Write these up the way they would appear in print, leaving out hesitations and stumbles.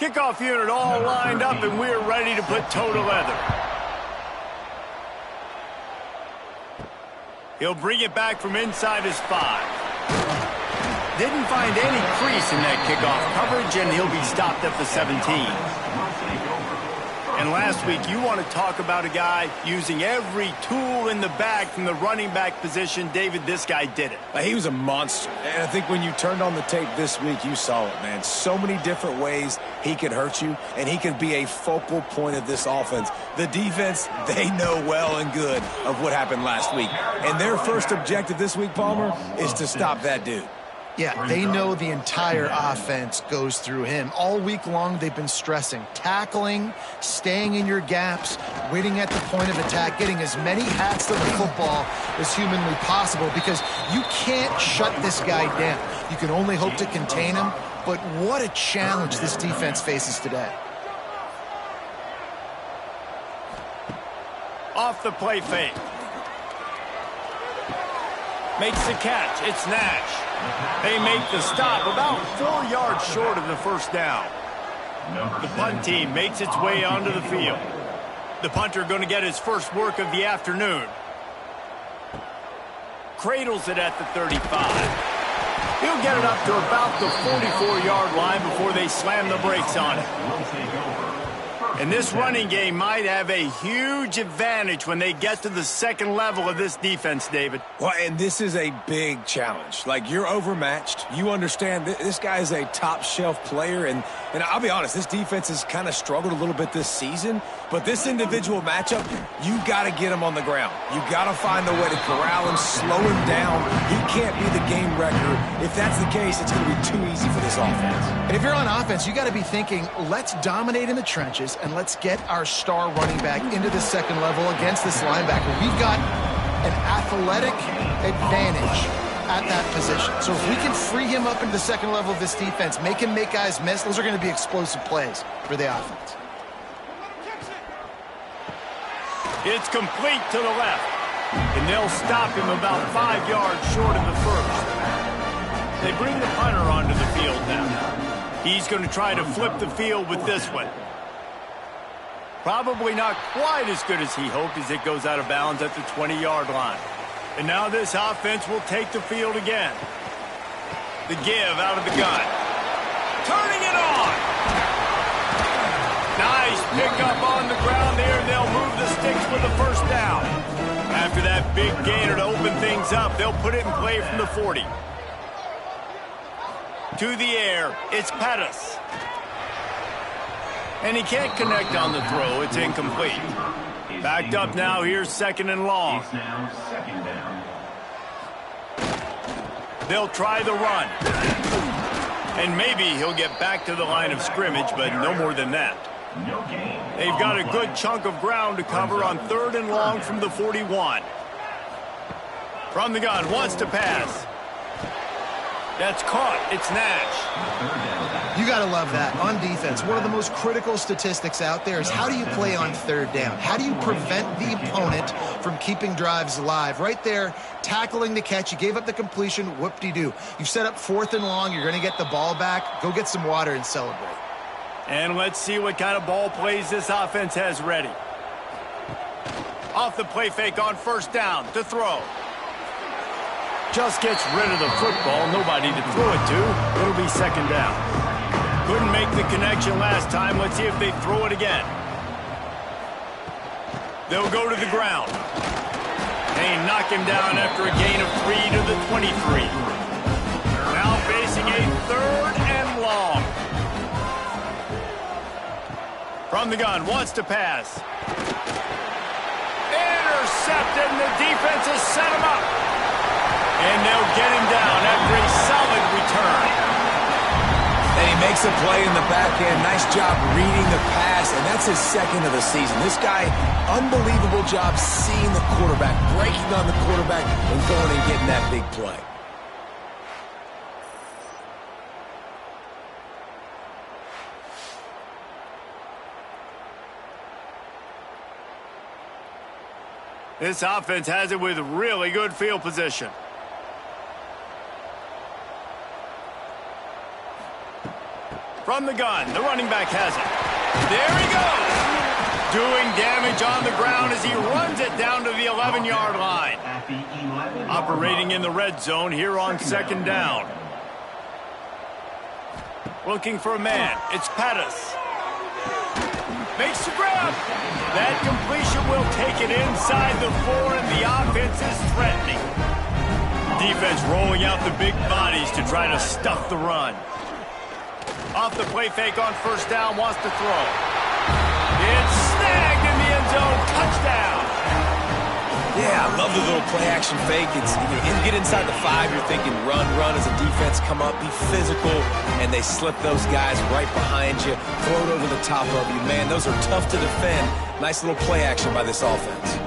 Kickoff unit all lined up, and we're ready to put toe to leather. He'll bring it back from inside his 5. Didn't find any crease in that kickoff coverage, and he'll be stopped at the 17. And last week, you want to talk about a guy using every tool in the bag from the running back position. David, this guy did it. He was a monster. And I think when you turned on the tape this week, you saw it, man. So many different ways he could hurt you, and he could be a focal point of this offense. The defense, they know well and good of what happened last week. And their first objective this week, Palmer, is to stop that dude. Yeah, they know the entire offense goes through him. All week long, they've been stressing, tackling, staying in your gaps, waiting at the point of attack, getting as many hats to the football as humanly possible, because you can't shut this guy down. You can only hope to contain him, but what a challenge this defense faces today. Off the play fake. Makes the catch. It's Nash. They make the stop about 4 yards short of the first down. The punt team makes its way onto the field. The punter going to get his first work of the afternoon. Cradles it at the 35. He'll get it up to about the 44-yard line before they slam the brakes on it. And this running game might have a huge advantage when they get to the second level of this defense, David. Well, and this is a big challenge. Like, you're overmatched. You understand this guy is a top-shelf player, and I'll be honest, this defense has kind of struggled a little bit this season, but this individual matchup, you got to get him on the ground. You got to find a way to corral him, slow him down. He can't be the game wrecker. If that's the case, it's going to be too easy for this offense. And if you're on offense, you got to be thinking, let's dominate in the trenches and let's get our star running back into the second level against this linebacker. We've got an athletic advantage at that position. So if we can free him up into the second level of this defense, make him make guys miss, those are going to be explosive plays for the offense. It's complete to the left, and they'll stop him about 5 yards short of the first. They bring the punter onto the field now. He's going to try to flip the field with this one. Probably not quite as good as he hoped as it goes out of bounds at the 20-yard line. And now this offense will take the field again. The give out of the gun. Turning it on. Nice pickup on the ground there. They'll move the sticks with the first down. After that big gainer to open things up, they'll put it in play from the 40. To the air, it's Pettis. And he can't connect on the throw. It's incomplete. Backed up now. Here's second and long. They'll try the run. And maybe he'll get back to the line of scrimmage, but no more than that. They've got a good chunk of ground to cover on third and long from the 41. From the gun, wants to pass. That's caught. It's Nash. You got to love that. On defense, one of the most critical statistics out there is how do you play on third down? How do you prevent the opponent from keeping drives alive? Right there, tackling the catch. You gave up the completion. Whoop-de-doo. You've set up fourth and long. You're going to get the ball back. Go get some water and celebrate. And let's see what kind of ball plays this offense has ready. Off the play fake on first down to throw. Just gets rid of the football. Nobody to throw it to. It'll be second down. Couldn't make the connection last time. Let's see if they throw it again. They'll go to the ground. They knock him down after a gain of 3 to the 23. Now facing a third and long. From the gun, wants to pass. Intercepted, and the defense has set him up. And they'll get him down after a solid return. And he makes a play in the back end. Nice job reading the pass, and that's his second of the season. This guy, unbelievable job seeing the quarterback, breaking on the quarterback, and going and getting that big play. This offense has it with really good field position. From the gun, the running back has it. There he goes. Doing damage on the ground as he runs it down to the 11-yard line. Operating in the red zone here on second down. Looking for a man. It's Pettis. Makes the grab. That completion will take it inside the 4, and the offense is threatening. Defense rolling out the big bodies to try to stuff the run. Off the play fake on first down, wants to throw. It's snagged in the end zone. Touchdown. Yeah, I love the little play-action fake. It's you get inside the 5, you're thinking run as a defense, come up, be physical, and they slip those guys right behind you, throw it over the top of you. Man, those are tough to defend. Nice little play action by this offense.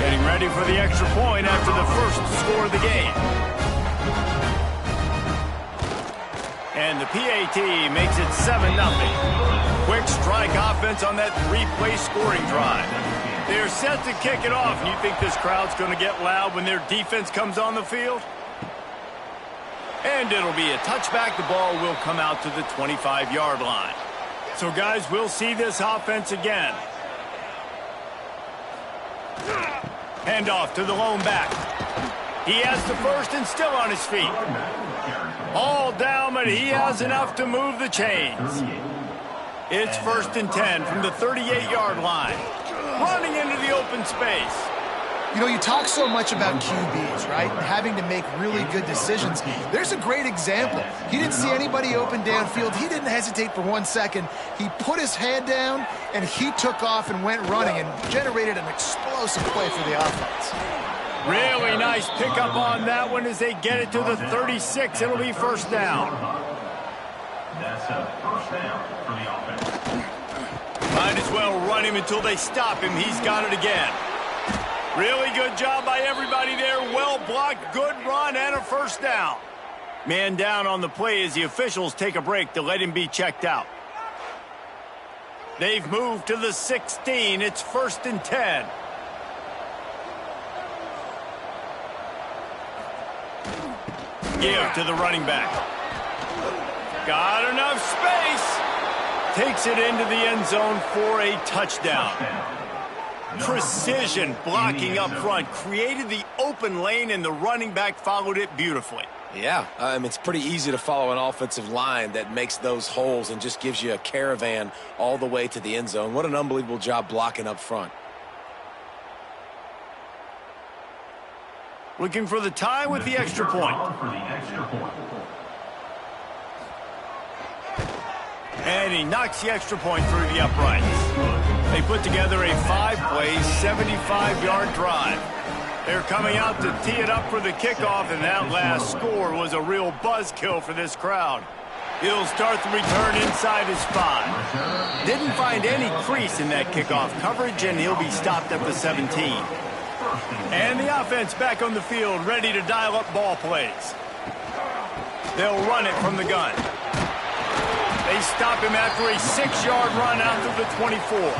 Getting ready for the extra point after the first score of the game. And the PAT makes it 7-0. Quick strike offense on that 3-play scoring drive. They're set to kick it off, and you think this crowd's going to get loud when their defense comes on the field? And it'll be a touchback. The ball will come out to the 25-yard line. So, guys, we'll see this offense again. Handoff to the lone back. He has the first and still on his feet. All down, but he has enough to move the chains. It's 1st and 10 from the 38-yard line. Running into the open space. You know, you talk so much about QBs, right? And having to make really good decisions. There's a great example. He didn't see anybody open downfield. He didn't hesitate for 1 second. He put his head down, and he took off and went running and generated an explosive play for the offense. Really nice pickup on that one as they get it to the 36. It'll be first down. That's a first down for the offense. Might as well run him until they stop him. He's got it again. Really good job by everybody there. Well blocked, good run, and a first down. Man down on the play as the officials take a break to let him be checked out. They've moved to the 16. It's 1st and 10. Give to the running back. Got enough space. Takes it into the end zone for a touchdown. Precision blocking up front. Created the open lane, and the running back followed it beautifully. Yeah, it's pretty easy to follow an offensive line that makes those holes and just gives you a caravan all the way to the end zone. What an unbelievable job blocking up front. Looking for the tie with the extra point. And he knocks the extra point through the uprights. They put together a 5-play, 75-yard drive. They're coming out to tee it up for the kickoff, and that last score was a real buzzkill for this crowd. He'll start the return inside his 5. Didn't find any crease in that kickoff coverage, and he'll be stopped at the 17. And the offense back on the field, ready to dial up ball plays. They'll run it from the gun. They stop him after a 6-yard run out to the 24.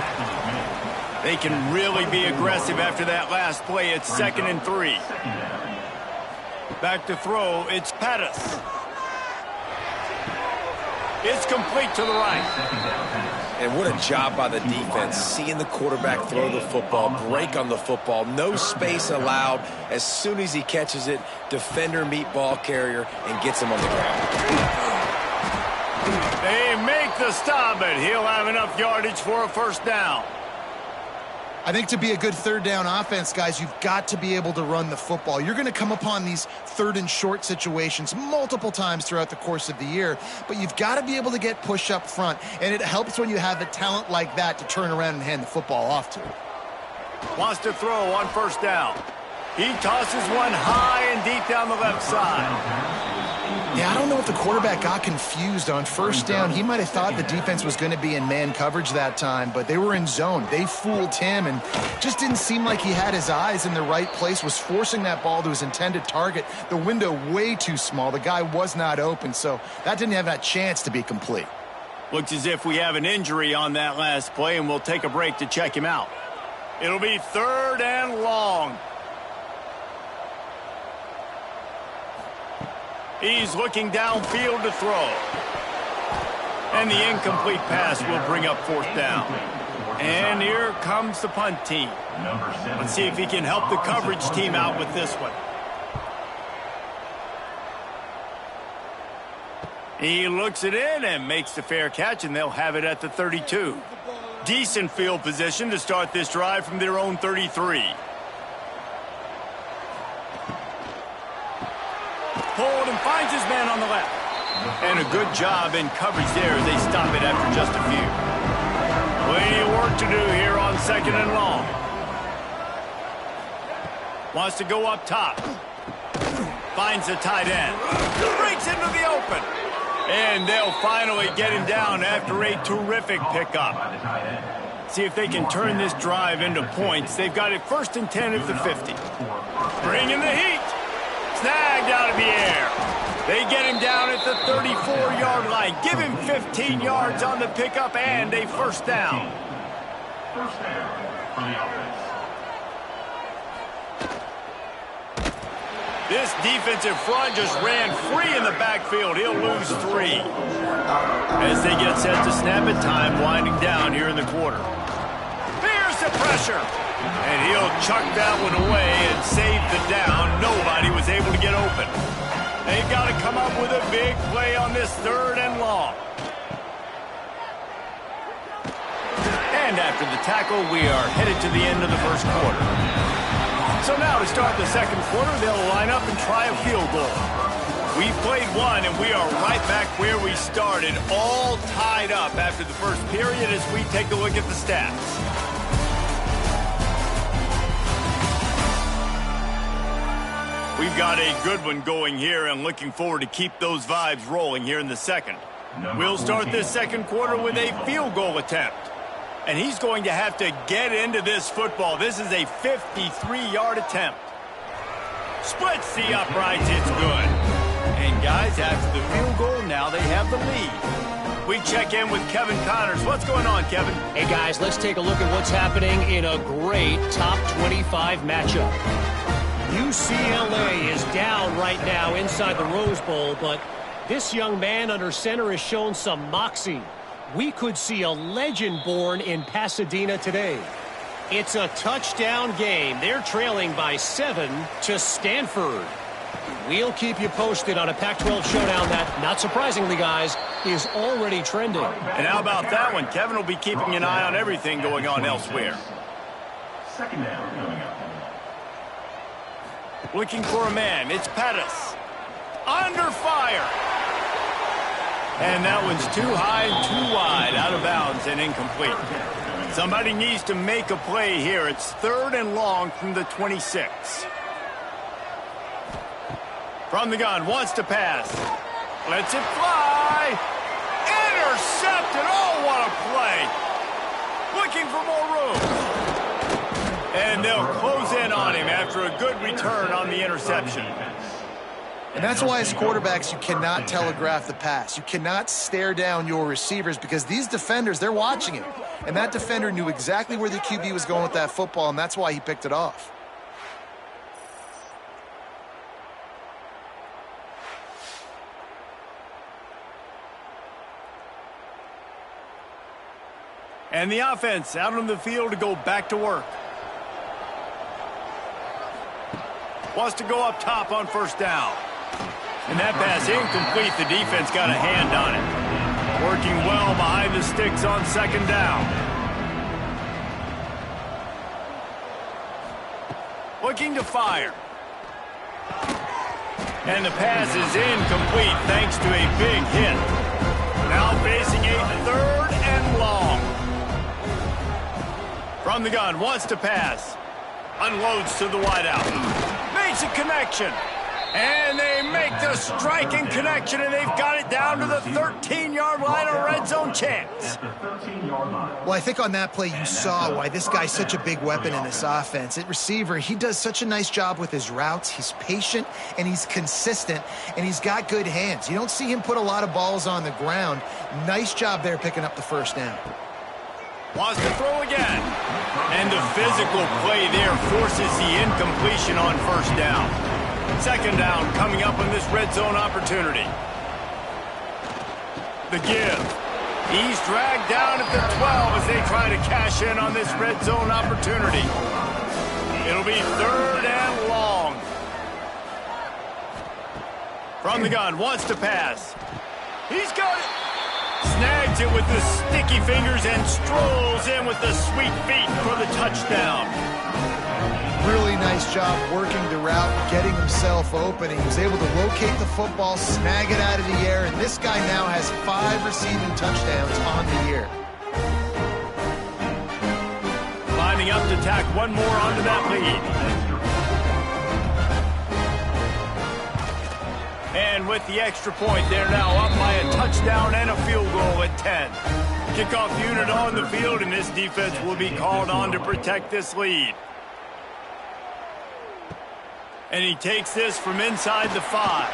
They can really be aggressive after that last play. It's 2nd and 3. Back to throw. It's Pettis. It's complete to the right. And what a job by the defense, seeing the quarterback throw the football, break on the football, no space allowed. As soon as he catches it, defender meet ball carrier and gets him on the ground. They make the stop, but he'll have enough yardage for a first down. I think to be a good third down offense, guys, you've got to be able to run the football. You're going to come upon these 3rd and short situations multiple times throughout the course of the year, but you've got to be able to get push up front, and it helps when you have a talent like that to turn around and hand the football off to. Wants to throw on first down. He tosses one high and deep down the left side. Yeah, I don't know if the quarterback got confused on first down. He might have thought the defense was going to be in man coverage that time, but they were in zone. They fooled him and just didn't seem like he had his eyes in the right place, was forcing that ball to his intended target. The window way too small. The guy was not open, so that didn't have that chance to be complete. Looks as if we have an injury on that last play, and we'll take a break to check him out. It'll be 3rd and long. He's looking downfield to throw. And the incomplete pass will bring up 4th down. And here comes the punt team. Let's see if he can help the coverage team out with this one. He looks it in and makes the fair catch, and they'll have it at the 32. Decent field position to start this drive from their own 33. Pulled and finds his man on the left. And a good job in coverage there as they stop it after just a few. Plenty of work to do here on 2nd and long. Wants to go up top. Finds the tight end. Breaks into the open. And they'll finally get him down after a terrific pickup. See if they can turn this drive into points. They've got it 1st and 10 at the 50. Bringing the heat. Snagged out of the air. They get him down at the 34-yard line. Give him 15 yards on the pickup and a 1st down. 1st down for the offense. This defensive front just ran free in the backfield. He'll lose 3. As they get set to snap it, time winding down here in the quarter. Here's the pressure. And he'll chuck that one away and save the down. Nobody was able to get open. They've got to come up with a big play on this 3rd and long. And after the tackle, we are headed to the end of the 1st quarter. So now to start the 2nd quarter, they'll line up and try a field goal. We've played one, and we are right back where we started, all tied up after the 1st period as we take a look at the stats. We've got a good one going here and looking forward to keep those vibes rolling here in the 2nd. We'll start this 2nd quarter with a field goal attempt. And he's going to have to get into this football. This is a 53-yard attempt. Splits the uprights. It's good. And guys, after the field goal, now they have the lead. We check in with Kevin Connors. What's going on, Kevin? Hey, guys, let's take a look at what's happening in a great top 25 matchup. UCLA is down right now inside the Rose Bowl, but this young man under center has shown some moxie. We could see a legend born in Pasadena today. It's a touchdown game. They're trailing by 7 to Stanford. We'll keep you posted on a Pac-12 showdown that, not surprisingly, guys, is already trending. And how about that one? Kevin will be keeping an eye on everything going on elsewhere. 2nd down coming up. Looking for a man. It's Pettis. Under fire. And that one's too high and too wide, out of bounds and incomplete. Somebody needs to make a play here. It's 3rd and long from the 26. From the gun, wants to pass. Lets it fly. Intercepted. Oh, what a play. Looking for more room. And they'll close in on him after a good return on the interception. And that's why as quarterbacks, you cannot telegraph the pass. You cannot stare down your receivers because these defenders, they're watching it. And that defender knew exactly where the QB was going with that football, and that's why he picked it off. And the offense out on the field to go back to work. Wants to go up top on 1st down. And that pass incomplete. The defense got a hand on it. Working well behind the sticks on 2nd down. Looking to fire. And the pass is incomplete thanks to a big hit. Now facing a 3rd and long. From the gun, wants to pass. Unloads to the wideout. Makes a connection. And they make the striking connection, and they've got it down to the 13-yard line, a red zone chance. Well, I think on that play you saw why this guy's such a big weapon in this offense. At receiver, he does such a nice job with his routes. He's patient, and he's consistent, and he's got good hands. You don't see him put a lot of balls on the ground. Nice job there picking up the 1st down. Wants to throw again. And the physical play there forces the incompletion on 1st down. Second down coming up on this red zone opportunity. The give. He's dragged down at the 12 as they try to cash in on this red zone opportunity. It'll be third and long. From the gun, wants to pass. He's got it. Snags it with the sticky fingers and strolls in with the sweet feet for the touchdown. Really nice job working the route, getting himself open. He was able to locate the football, snag it out of the air, and this guy now has 5 receiving touchdowns on the year. Lining up to tack one more onto that lead. And with the extra point, they're now up by a touchdown and a field goal at 10. Kickoff unit on the field, and this defense will be called on to protect this lead. And he takes this from inside the 5.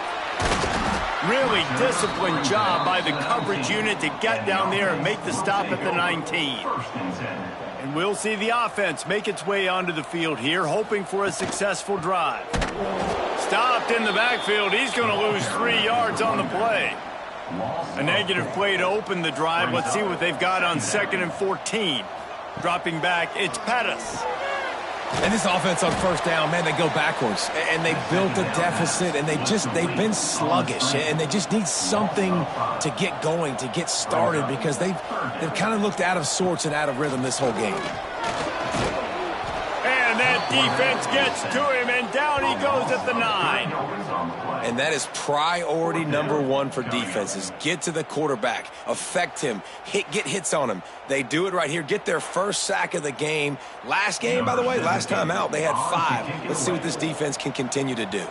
Really disciplined job by the coverage unit to get down there and make the stop at the 19. And we'll see the offense make its way onto the field here, hoping for a successful drive. Stopped in the backfield. He's going to lose 3 yards on the play. A negative play to open the drive. Let's see what they've got on 2nd and 14. Dropping back, it's Pettis. And this offense on first down, man, they go backwards. And they built a deficit, and they've been sluggish. And they just need something to get going, to get started, because they've kind of looked out of sorts and out of rhythm this whole game. And that defense gets to him, and down he goes at the 9. And that is priority number 1 for defenses. Get to the quarterback, affect him, get hits on him. They do it right here, get their first sack of the game. Last game, by the way, last time out, they had 5. Let's see what this defense can continue to do.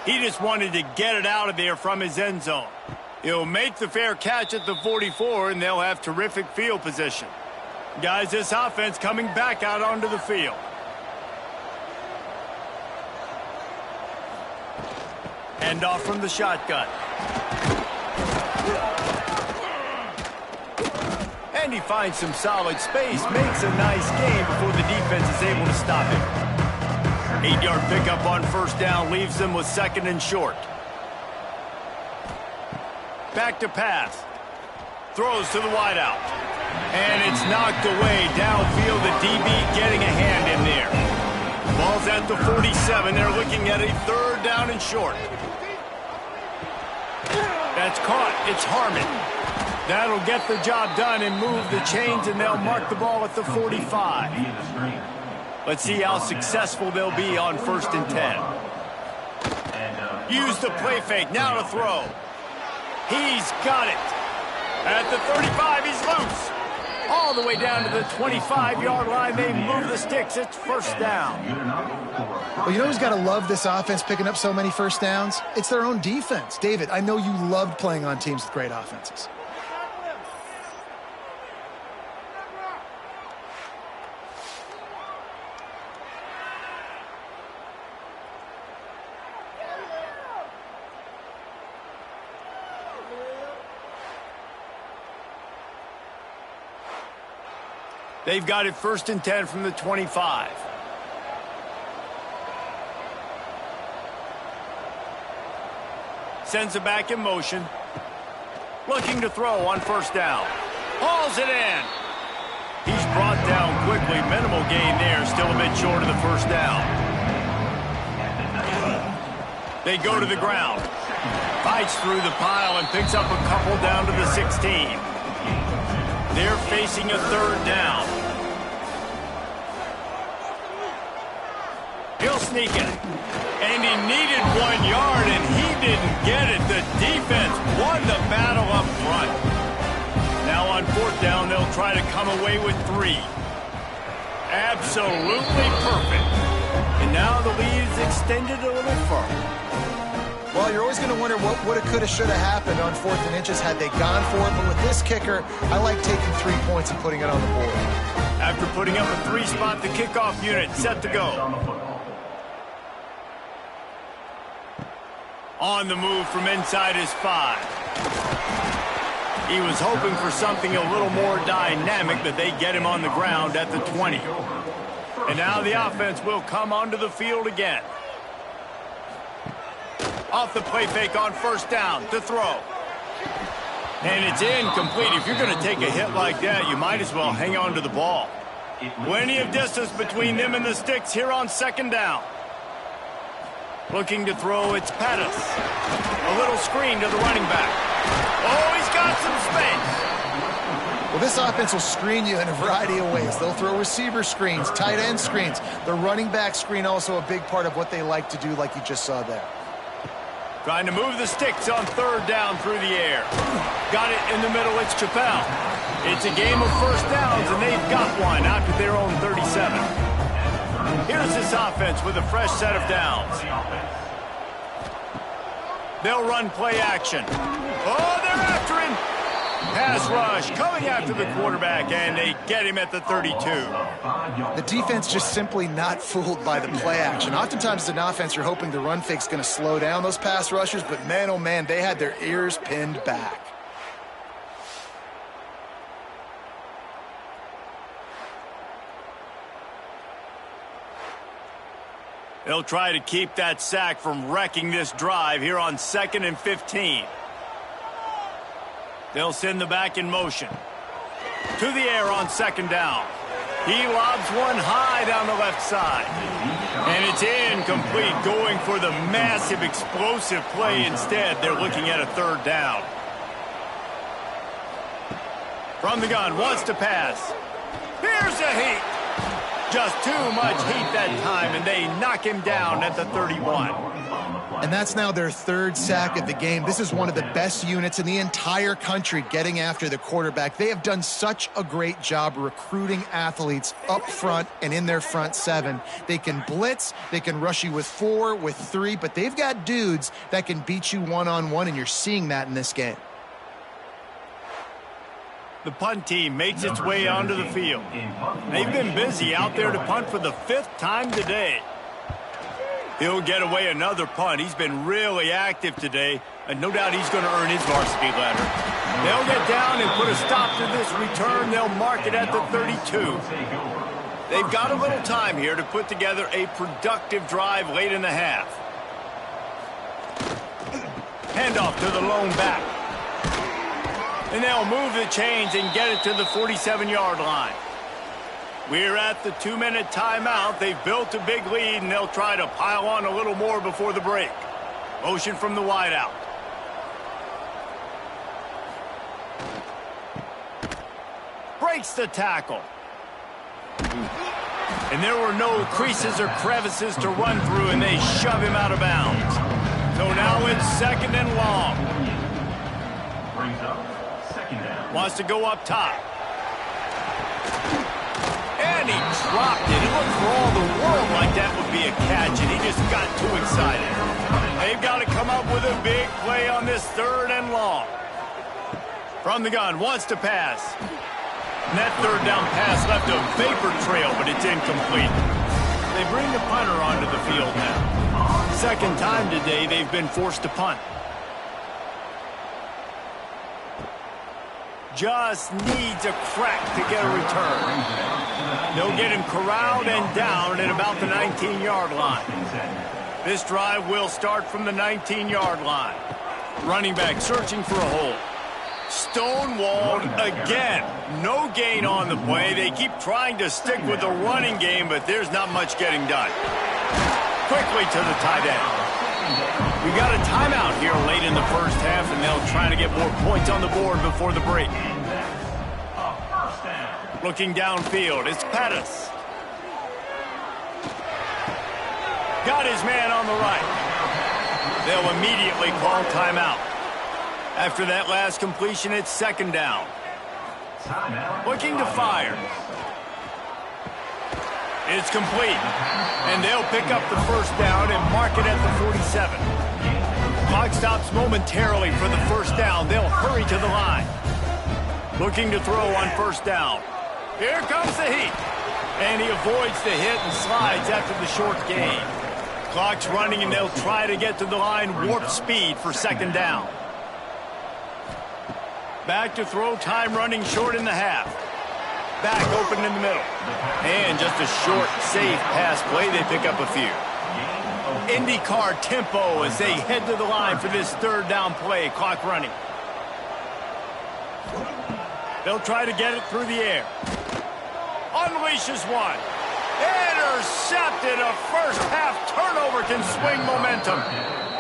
He just wanted to get it out of there from his end zone. He'll make the fair catch at the 44, and they'll have terrific field position. Guys, this offense coming back out onto the field. Hand off from the shotgun. And he finds some solid space, makes a nice gain before the defense is able to stop him. 8-yard pickup on first down leaves them with 2nd and short. Back to pass. Throws to the wideout. And it's knocked away downfield. The DB getting a hand in there. Ball's at the 47. They're looking at a 3rd down and short. That's caught. It's Harmon. That'll get the job done and move the chains, and they'll mark the ball at the 45. Let's see how successful they'll be on 1st and 10. Use the play fake. Now to throw. He's got it. At the 35, he's loose. All the way down to the 25-yard line. They move the sticks. It's 1st down. Well, you know who's got to love this offense picking up so many first downs? It's their own defense. David, I know you loved playing on teams with great offenses. They've got it 1st and 10 from the 25. Sends it back in motion. Looking to throw on 1st down. Hauls it in. He's brought down quickly. Minimal gain there. Still a bit short of the 1st down. They go to the ground. Fights through the pile and picks up a couple down to the 16. They're facing a 3rd down. He'll sneak it. And he needed 1 yard, and he didn't get it. The defense won the battle up front. Now on 4th down, they'll try to come away with 3. Absolutely perfect. And now the lead is extended a little further. Well, you're always going to wonder what woulda, coulda, shoulda happened on 4th and inches had they gone for it. But with this kicker, I like taking 3 points and putting it on the board. After putting up a 3-spot, the kickoff unit set to go. On the move from inside his 5. He was hoping for something a little more dynamic, but they get him on the ground at the 20. And now the offense will come onto the field again. Off the play fake on first down to throw. And it's incomplete. If you're going to take a hit like that, you might as well hang on to the ball. Plenty of distance between them and the sticks here on second down. Looking to throw, it's Pettis. A little screen to the running back. Oh, he's got some space. Well, this offense will screen you in a variety of ways. They'll throw receiver screens, tight end screens. The running back screen also a big part of what they like to do, like you just saw there. Trying to move the sticks on third down through the air. Got it in the middle, it's Chappelle. It's a game of first downs, and they've got one out to their own 37. Here's this offense with a fresh set of downs. They'll run play action. Oh, they're after him. Pass rush coming after the quarterback, and they get him at the 32. The defense just simply not fooled by the play action. Oftentimes as an offense, you're hoping the run fake's going to slow down those pass rushers, but man, oh man, they had their ears pinned back. They'll try to keep that sack from wrecking this drive here on 2nd and 15. They'll send the back in motion. To the air on second down. He lobs one high down the left side. And it's incomplete, going for the massive explosive play instead. They're looking at a third down. From the gun, wants to pass. Here's a heat. Just too much heat that time, and they knock him down at the 31. And that's now their third sack of the game. This is one of the best units in the entire country getting after the quarterback. They have done such a great job recruiting athletes up front and in their front seven. They can blitz, they can rush you with 4, with 3, but they've got dudes that can beat you one-on-one, and you're seeing that in this game. The punt team makes its way onto the field. They've been busy out there to punt for the 5th time today. He'll get away another punt. He's been really active today, and no doubt he's going to earn his varsity letter. They'll get down and put a stop to this return. They'll mark it at the 32. They've got a little time here to put together a productive drive late in the half. Handoff to the lone back. And they'll move the chains and get it to the 47-yard line. We're at the 2-minute timeout. They've built a big lead, and they'll try to pile on a little more before the break. Motion from the wideout. Breaks the tackle. And there were no creases or crevices to run through, and they shove him out of bounds. So now it's 2nd and long. Brings up second down. Wants to go up top. And he dropped it. It looked for all the world like that would be a catch, and he just got too excited. They've got to come up with a big play on this 3rd and long. From the gun, wants to pass. And that 3rd down pass left a vapor trail, but it's incomplete. They bring the punter onto the field now. 2nd time today they've been forced to punt. Just needs a crack to get a return. They'll get him corralled and down at about the 19-yard line. This drive will start from the 19-yard line. Running back searching for a hole. Stonewalled again. No gain on the play. They keep trying to stick with the running game, but there's not much getting done. Quickly to the tight end. We got a timeout here late in the first half, and they'll try to get more points on the board before the break. Looking downfield, it's Pettis. Got his man on the right. They'll immediately call timeout. After that last completion, it's 2nd down. Looking to fire. It's complete. And they'll pick up the 1st down and mark it at the 47. Clock stops momentarily for the 1st down. They'll hurry to the line. Looking to throw on 1st down. Here comes the heat. And he avoids the hit and slides after the short gain. Clock's running, and they'll try to get to the line warp speed for 2nd down. Back to throw, time running short in the half. back open in the middle. And just a short, safe pass play. They pick up a few. IndyCar tempo as they head to the line for this third down play. Clock running. They'll try to get it through the air. Unleashes one. Intercepted. A first half turnover can swing momentum.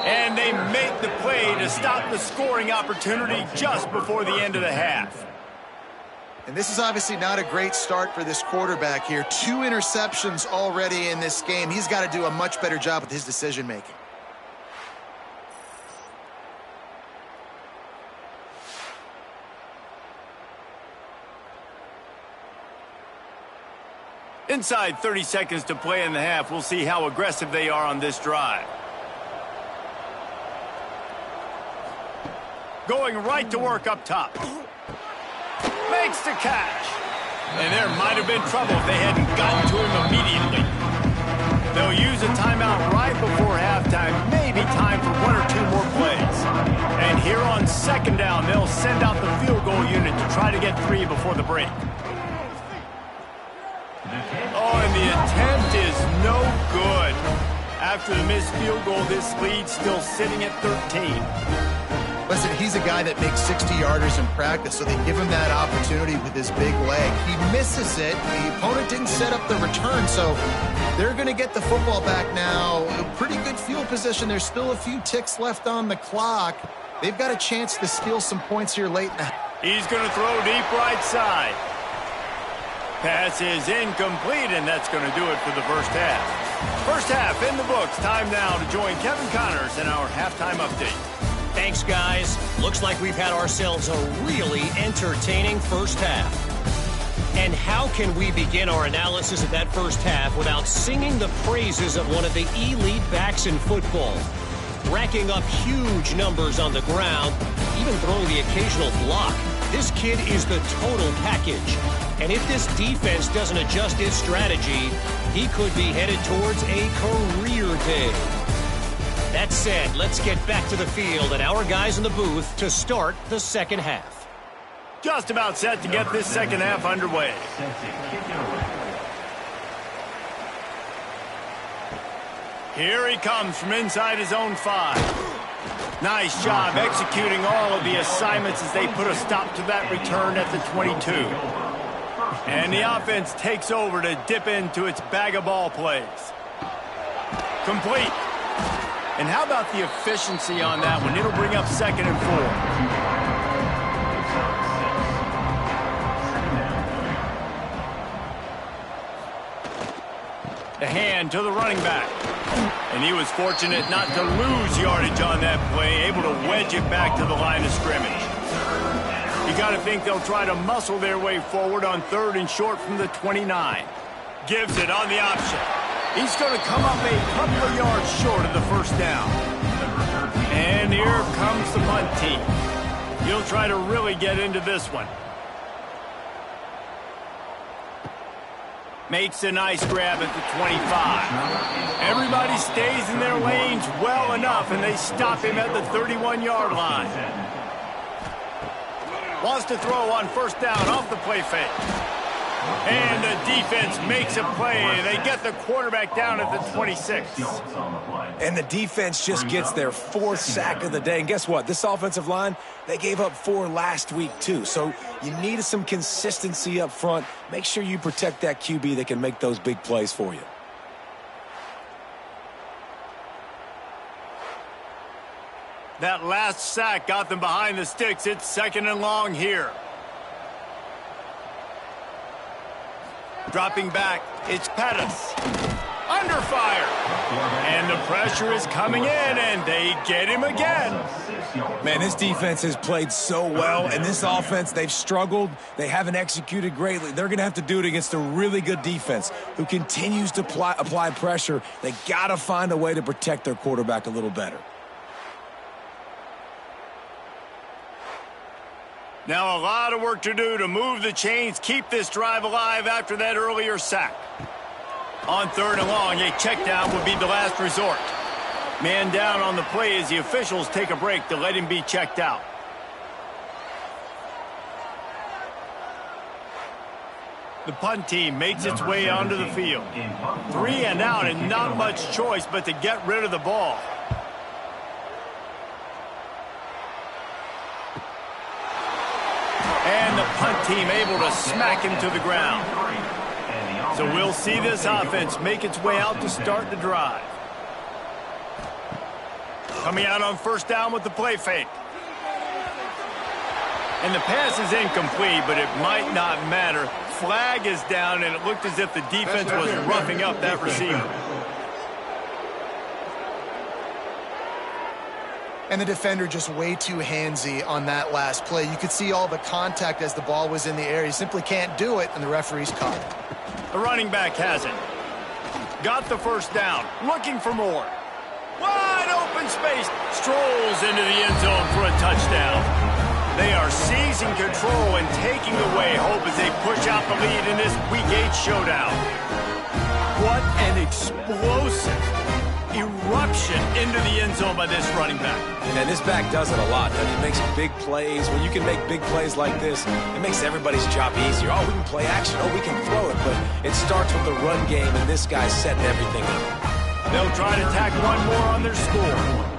And they make the play to stop the scoring opportunity just before the end of the half. And this is obviously not a great start for this quarterback here. 2 interceptions already in this game. He's got to do a much better job with his decision-making. Inside 30 seconds to play in the half. We'll see how aggressive they are on this drive. Going right to work up top. Makes the catch. And there might have been trouble if they hadn't gotten to him immediately. They'll use a timeout right before halftime. Maybe time for 1 or 2 more plays. And here on second down, they'll send out the field goal unit to try to get 3 before the break. Oh, and the attempt is no good. After the missed field goal, this lead's still sitting at 13. Listen, he's a guy that makes 60-yarders in practice, so they give him that opportunity with his big leg. He misses it. The opponent didn't set up the return, so they're going to get the football back now. A pretty good field position. There's still a few ticks left on the clock. They've got a chance to steal some points here late in the... He's going to throw deep right side. Pass is incomplete, and that's going to do it for the first half. First half in the books. Time now to join Kevin Connors in our halftime update. Thanks, guys. Looks like we've had ourselves a really entertaining first half. And how can we begin our analysis of that first half without singing the praises of one of the elite backs in football? Racking up huge numbers on the ground, even throwing the occasional block. This kid is the total package. And if this defense doesn't adjust its strategy, he could be headed towards a career day. That said, let's get back to the field and our guys in the booth to start the second half. Just about set to get this second half underway. Here he comes from inside his own 5. Nice job executing all of the assignments as they put a stop to that return at the 22. And the offense takes over to dip into its bag of ball plays. Complete. And how about the efficiency on that one? It'll bring up 2nd and 4. The hand to the running back. And he was fortunate not to lose yardage on that play, able to wedge it back to the line of scrimmage. You got to think they'll try to muscle their way forward on 3rd and short from the 29. Gives it on the option. He's going to come up a couple of yards short of the first down. And here comes the punt team. He'll try to really get into this one. Makes a nice grab at the 25. Everybody stays in their lanes well enough, and they stop him at the 31-yard line. Wants to throw on first down off the play fake. And the defense makes a play. They get the quarterback down at the 26. And the defense just gets their 4th sack of the day. And guess what? This offensive line, they gave up 4 last week too. So you need some consistency up front. Make sure you protect that QB that can make those big plays for you. That last sack got them behind the sticks. It's 2nd and long here. Dropping back, it's Pettis. Under fire. And the pressure is coming in, and they get him again. Man, this defense has played so well, and this offense, they've struggled. They haven't executed greatly. They're going to have to do it against a really good defense who continues to apply pressure. They got to find a way to protect their quarterback a little better. Now a lot of work to do to move the chains, keep this drive alive after that earlier sack. On 3rd and long, a check down would be the last resort. Man down on the play as the officials take a break to let him be checked out. The punt team makes its way onto the field. 3 and out, and not much choice but to get rid of the ball. And the punt team able to smack him to the ground. So we'll see this offense make its way out to start the drive. Coming out on first down with the play fake. And the pass is incomplete, but it might not matter. Flag is down, and it looked as if the defense was roughing up that receiver. And the defender just way too handsy on that last play. You could see all the contact as the ball was in the air. He simply can't do it, and the referee's caught it. The running back has it. Got the first down. Looking for more. Wide open space. Strolls into the end zone for a touchdown. They are seizing control and taking away hope as they push out the lead in this Week 8 showdown. What an explosive eruption into the end zone by this running back. And this back does it a lot. He makes big plays. When you can make big plays like this, it makes everybody's job easier. Oh, we can play action. Oh, we can throw it. But it starts with the run game, and this guy's setting everything up. They'll try to tack one more on their score.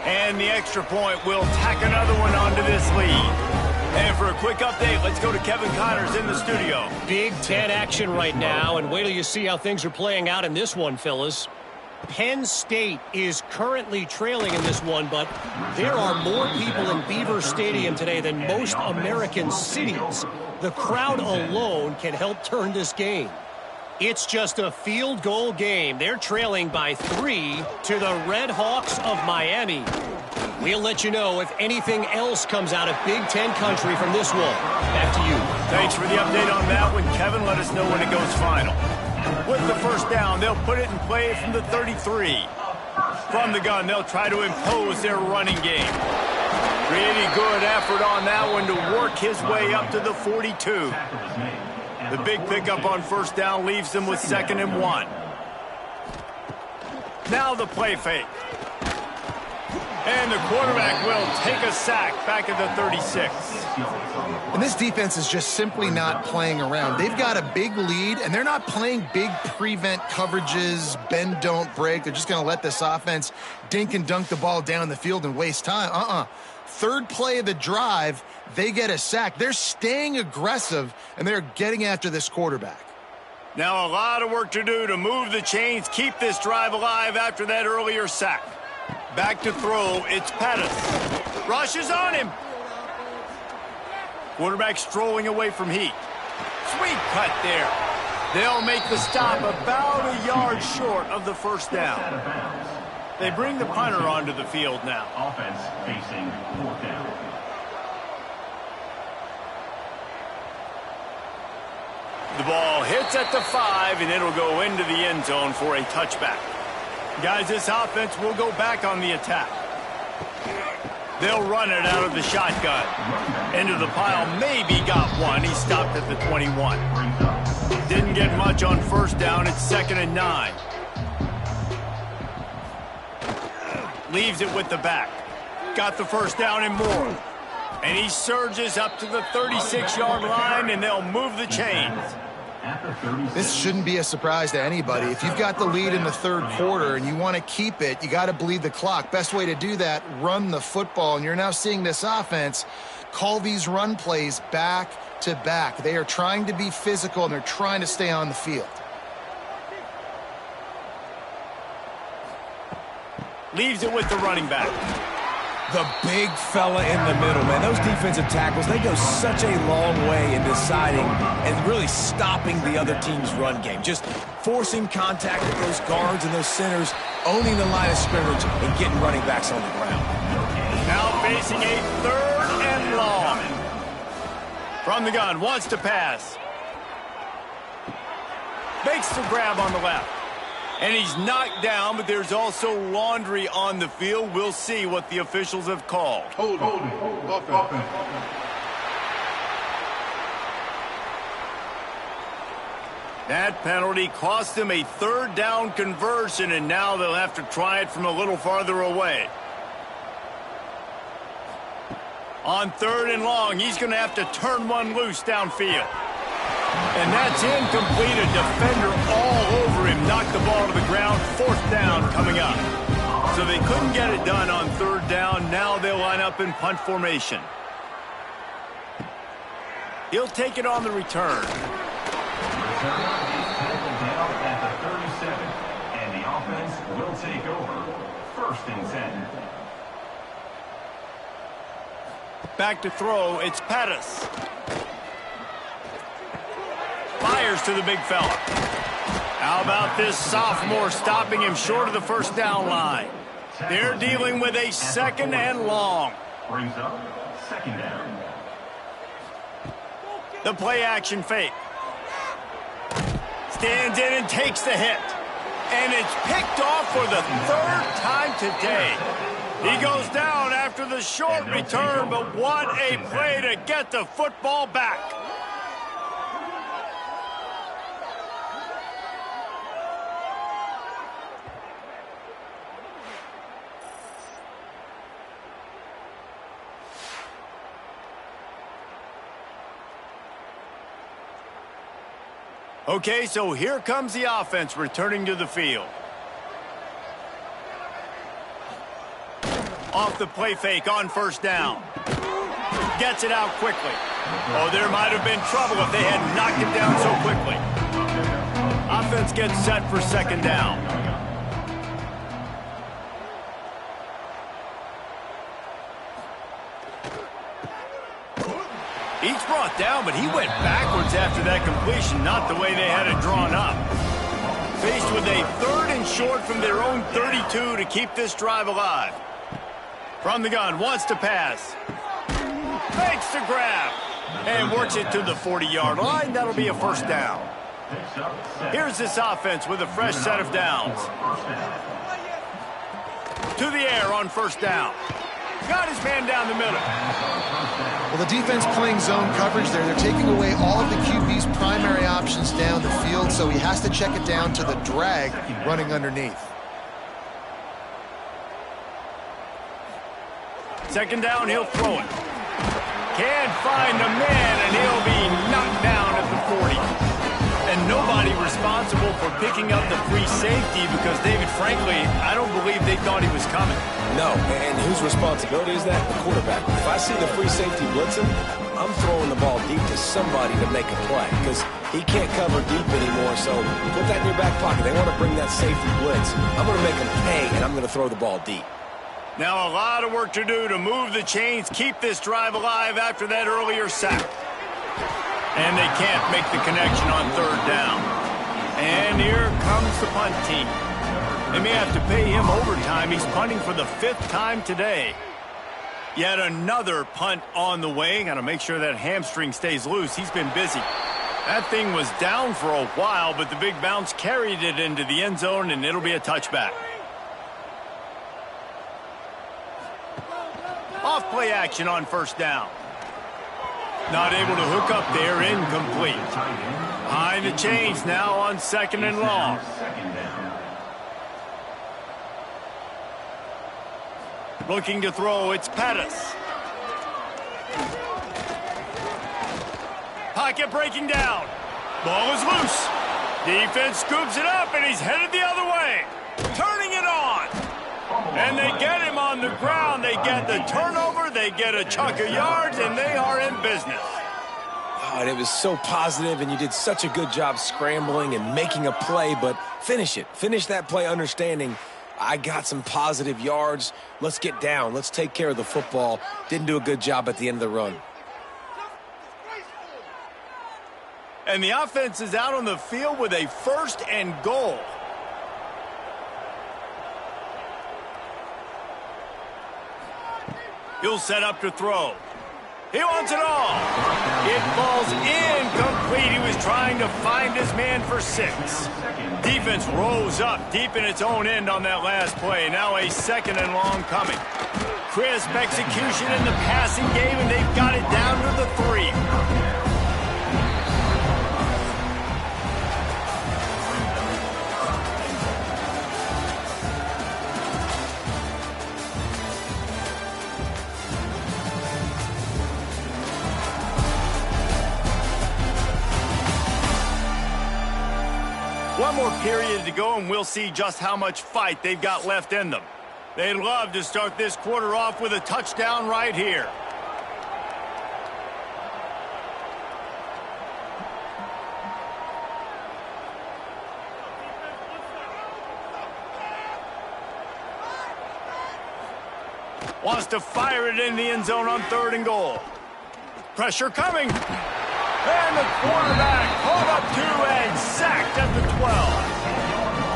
And the extra point will tack another one onto this lead. And for a quick update, let's go to Kevin Connors in the studio. Big Ten action right now, and wait till you see how things are playing out in this one, fellas. Penn State is currently trailing in this one, but there are more people in Beaver Stadium today than most American cities. The crowd alone can help turn this game. It's just a field goal game. They're trailing by 3 to the Red Hawks of Miami. We'll let you know if anything else comes out of Big Ten country from this one. Back to you. Thanks for the update on that one, Kevin. Let us know when it goes final. With the first down, they'll put it in play from the 33. From the gun, they'll try to impose their running game. Pretty good effort on that one to work his way up to the 42. The big pickup on first down leaves them with 2nd and 1. Now the play fake. And the quarterback will take a sack back at the 36. And this defense is just simply not playing around. They've got a big lead, and they're not playing big prevent coverages, bend, don't break. They're just going to let this offense dink and dunk the ball down the field and waste time. Third play of the drive, they get a sack. They're staying aggressive, and they're getting after this quarterback. Now a lot of work to do to move the chains, keep this drive alive after that earlier sack. Back to throw, it's Pettis. Rushes on him. Quarterback strolling away from Heat. Sweet cut there. They'll make the stop about a yard short of the first down. They bring the punter onto the field now. Offense facing 4th down. The ball hits at the 5, and it'll go into the end zone for a touchback. Guys, this offense will go back on the attack. They'll run it out of the shotgun. Into the pile, maybe got one. He stopped at the 21. Didn't get much on first down. It's 2nd and 9. Leaves it with the back. Got the first down and more. And he surges up to the 36-yard line, and they'll move the chains. This shouldn't be a surprise to anybody. If you've got the lead in the third quarter and you want to keep it, you got to bleed the clock. Best way to do that, run the football. And you're now seeing this offense call these run plays back to back. They are trying to be physical, and they're trying to stay on the field. Leaves it with the running back. The big fella in the middle, man. Those defensive tackles, they go such a long way in deciding and really stopping the other team's run game. Just forcing contact with those guards and those centers, owning the line of scrimmage, and getting running backs on the ground. Now facing a 3rd and long. From the gun, wants to pass. Makes the grab on the left. And he's knocked down, but there's also laundry on the field. We'll see what the officials have called. Hold on. That penalty cost them a 3rd down conversion, and now they'll have to try it from a little farther away. On 3rd and long, he's going to have to turn one loose downfield. And that's incomplete. A defender all over him. Knocked the ball to the ground. 4th down coming up. So they couldn't get it done on 3rd down. Now they'll line up in punt formation. He'll take it on the return. Down at the 37. And the offense will take over. 1st and 10. Back to throw. It's Pettis. Fires to the big fella. How about this sophomore stopping him short of the 1st down line? They're dealing with a 2nd and long. Brings up 2nd down. The play action fake. Stands in and takes the hit. And it's picked off for the 3rd time today. He goes down after the short return, but what a play to get the football back. Okay, so here comes the offense returning to the field. Off the play fake on 1st down. Gets it out quickly. Oh, there might have been trouble if they had knocked him down so quickly. Offense gets set for 2nd down. He's brought down, but he went backwards after that completion, not the way they had it drawn up. Faced with a 3rd and short from their own 32 to keep this drive alive. From the gun, wants to pass. Fakes the grab. And works it to the 40-yard line. That'll be a 1st down. Here's this offense with a fresh set of downs. To the air on 1st down. Got his man down the middle. Well, the defense playing zone coverage there. They're taking away all of the QB's primary options down the field, so he has to check it down to the drag running underneath. 2nd down, he'll throw it. Can't find the man, and he'll be knocked down at the 40. And nobody responsible for picking up the free safety because, David, frankly, I don't believe they thought he was coming. No, and whose responsibility is that? The quarterback. If I see the free safety blitzing, I'm throwing the ball deep to somebody to make a play because he can't cover deep anymore, so put that in your back pocket. They want to bring that safety blitz. I'm going to make them pay, and I'm going to throw the ball deep. Now a lot of work to do to move the chains, keep this drive alive after that earlier sack. And they can't make the connection on 3rd down. And here comes the punt team. They may have to pay him overtime. He's punting for the 5th time today. Yet another punt on the way. Got to make sure that hamstring stays loose. He's been busy. That thing was down for a while, but the big bounce carried it into the end zone, and it'll be a touchback. Off play action on 1st down. Not able to hook up there, incomplete. Behind the chains now on 2nd and long. Looking to throw, it's Pettis. Pocket breaking down. Ball is loose. Defense scoops it up, and he's headed the other way. Turning it on. And they get him on the ground. They get the turnover. They get a chunk of yards, and they are in business. Oh, and it was so positive, and you did such a good job scrambling and making a play, but finish it. Finish that play understanding I got some positive yards. Let's get down. Let's take care of the football. Didn't do a good job at the end of the run. And the offense is out on the field with a 1st and goal. He'll set up to throw. He wants it all. It falls incomplete. He was trying to find his man for 6. Defense rose up deep in its own end on that last play. Now a 2nd and long coming. Crisp execution in the passing game, and they've got it down to the 3. One more period to go, and we'll see just how much fight they've got left in them. They'd love to start this quarter off with a touchdown right here. Wants to fire it in the end zone on 3rd and goal. Pressure coming. And the quarterback caught up to and sacked at the 12.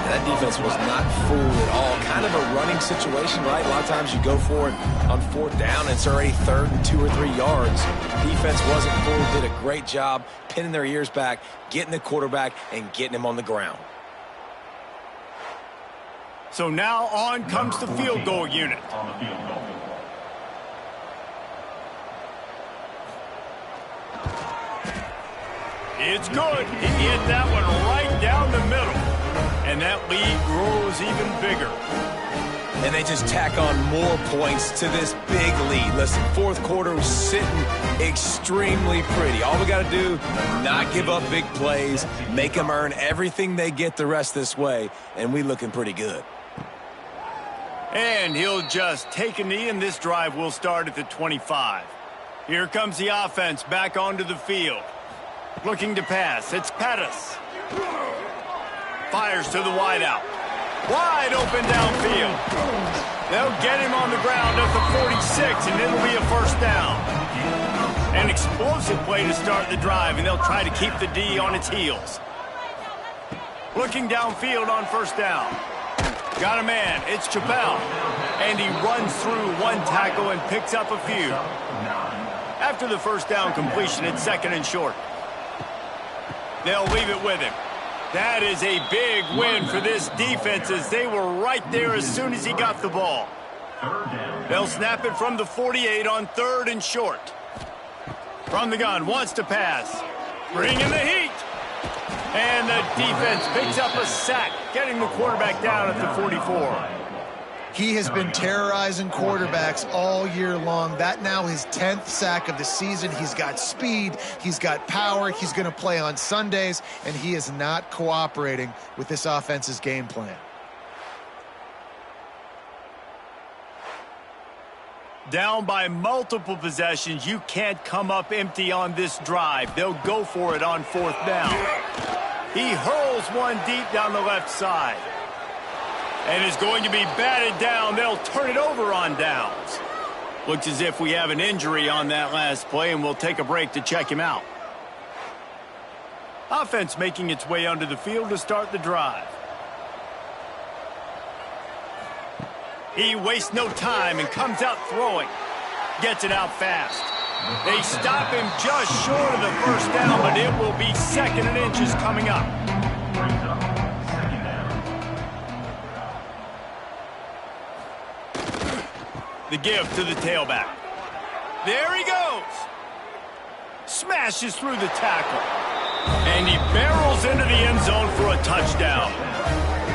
That defense was not fooled at all. Kind of a running situation, right? A lot of times you go for it on 4th down, and it's already 3rd and 2 or 3 yards. Defense wasn't fooled, did a great job pinning their ears back, getting the quarterback, and getting him on the ground. So now on comes the field goal unit. On the field goal. It's good. He hit that one right down the middle. And that lead grows even bigger. And they just tack on more points to this big lead. Listen, 4th quarter was sitting extremely pretty. All we got to do, not give up big plays, make them earn everything they get the rest this way, and we looking pretty good. And he'll just take a knee, and this drive will start at the 25. Here comes the offense back onto the field. Looking to pass. It's Pettis. Fires to the wideout. Wide open downfield. They'll get him on the ground at the 46, and it'll be a 1st down. An explosive play to start the drive, and they'll try to keep the D on its heels. Looking downfield on 1st down. Got a man. It's Chappelle. And he runs through one tackle and picks up a few. After the 1st down completion, it's 2nd and short. They'll leave it with him. That is a big win for this defense, as they were right there as soon as he got the ball. They'll snap it from the 48 on 3rd and short. From the gun, wants to pass. Bringing the heat. And the defense picks up a sack, getting the quarterback down at the 44. He has been terrorizing quarterbacks all year long. That now his 10th sack of the season. He's got speed. He's got power. He's going to play on Sundays, and he is not cooperating with this offense's game plan. Down by multiple possessions, you can't come up empty on this drive. They'll go for it on 4th down. He hurls one deep down the left side. And is going to be batted down. They'll turn it over on downs. Looks as if we have an injury on that last play, and we'll take a break to check him out. Offense making its way onto the field to start the drive. He wastes no time and comes out throwing. Gets it out fast. They stop him just short of the 1st down, but it will be 2nd and inches coming up. The give to the tailback. There he goes. Smashes through the tackle. And he barrels into the end zone for a touchdown.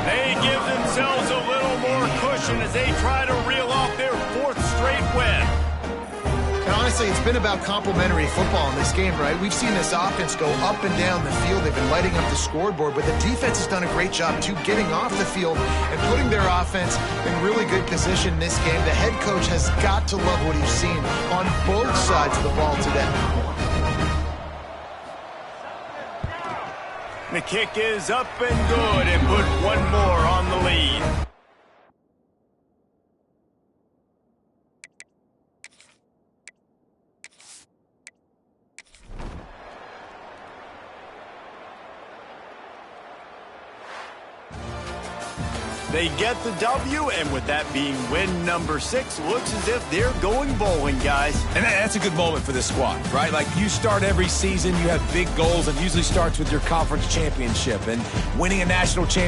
They give themselves a little more cushion as they try to reel off their 4th straight win. And honestly, it's been about complementary football in this game, right? We've seen this offense go up and down the field. They've been lighting up the scoreboard, but the defense has done a great job, too, getting off the field and putting their offense in really good position in this game. The head coach has got to love what he's seen on both sides of the ball today. The kick is up and good, and put one more on the lead. They get the W, and with that being win number 6, looks as if they're going bowling, guys. And that's a good moment for this squad, right? Like, you start every season, you have big goals, and it usually starts with your conference championship. And winning a national championship